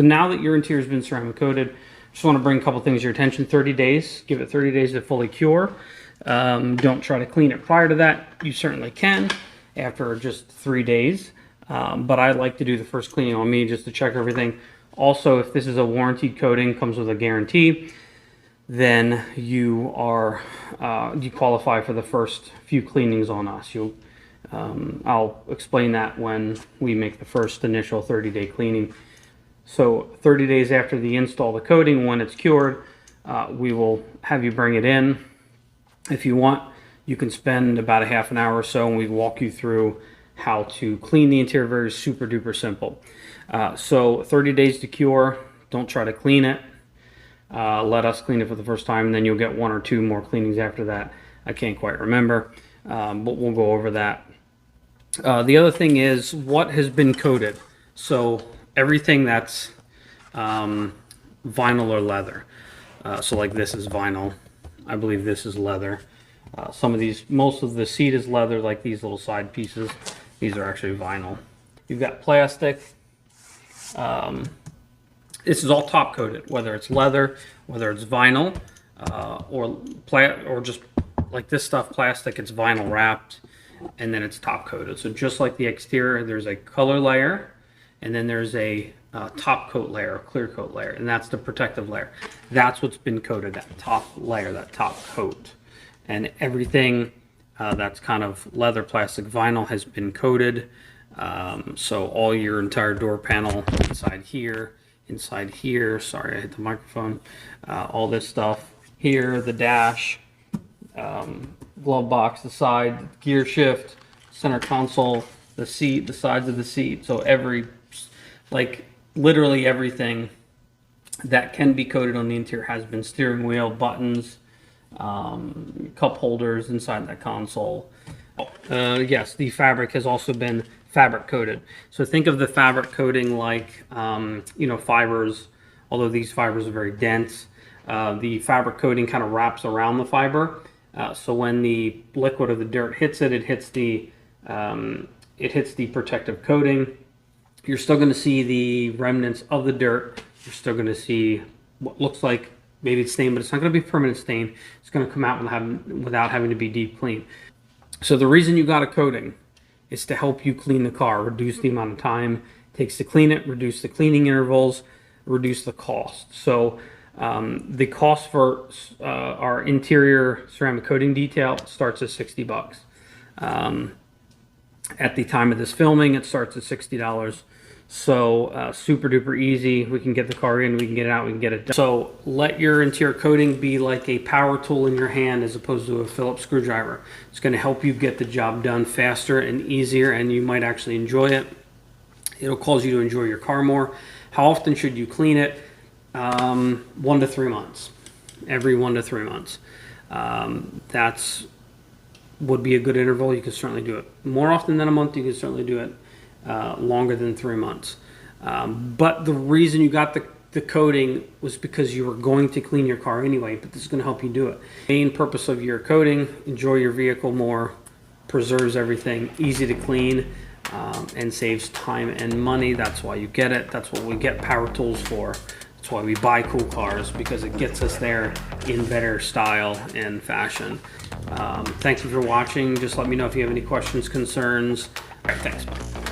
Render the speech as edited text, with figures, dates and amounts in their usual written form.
So now that your interior has been ceramic coated, just want to bring a couple things to your attention. 30 days, give it 30 days to fully cure. Don't try to clean it prior to that. You certainly can after just 3 days. But I like to do the first cleaning on me just to check everything. Also, if this is a warranted coating, comes with a guarantee, then you are you qualify for the first few cleanings on us. I'll explain that when we make the first initial 30-day cleaning. So 30 days after the install the coating, when it's cured, we will have you bring it in. If you want, you can spend about a half an hour or so and we walk you through how to clean the interior. Very super duper simple. So 30 days to cure. Don't try to clean it. Let us clean it for the first time, and then you'll get 1 or 2 more cleanings after that. I can't quite remember, but we'll go over that. The other thing is what has been coated. So everything that's vinyl or leather. So like this is vinyl. I believe this is leather. Most of the seat is leather, like these little side pieces. These are actually vinyl. You've got plastic. This is all top coated, whether it's leather, whether it's vinyl, or just like this stuff, plastic. It's vinyl wrapped, and then it's top coated. So just like the exterior, there's a color layer, and then there's a top coat layer, a clear coat layer, and that's the protective layer. That's what's been coated, that top layer, that top coat. And everything that's kind of leather, plastic, vinyl has been coated. So all your entire door panel inside here, sorry, I hit the microphone, all this stuff here, the dash, glove box, the side, gear shift, center console, the seat, the sides of the seat. So literally everything that can be coated on the interior has been. Steering wheel, buttons, cup holders inside that console. Yes, the fabric has also been fabric coated. So think of the fabric coating like fibers, although these fibers are very dense. The fabric coating kind of wraps around the fiber, so when the liquid or the dirt hits it, it hits the protective coating. You're still going to see the remnants of the dirt. You're still going to see what looks like maybe it's stained, but it's not going to be permanent stain. It's going to come out without having to be deep cleaned. So the reason you got a coating is to help you clean the car, reduce the amount of time it takes to clean it, reduce the cleaning intervals, reduce the cost. So the cost for our interior ceramic coating detail starts at $60. At the time of this filming, it starts at $60. So super duper easy. We can get the car in, we can get it out, we can get it done. So let your interior coating be like a power tool in your hand as opposed to a Phillips screwdriver. It's going to help you get the job done faster and easier, and you might actually enjoy it. It'll cause you to enjoy your car more. How often should you clean it? 1 to 3 months. Every 1 to 3 months. That's would be a good interval. You can certainly do it more often than a month. You can certainly do it longer than 3 months. But the reason you got the coating was because you were going to clean your car anyway, but this is going to help you do it. Main purpose of your coating: enjoy your vehicle more, preserves everything, easy to clean, and saves time and money. That's why you get it. That's what we get power tools for. That's why we buy cool cars, because it gets us there in better style and fashion. Thank you for watching. Just let me know if you have any questions, concerns. All right, thanks. Bye.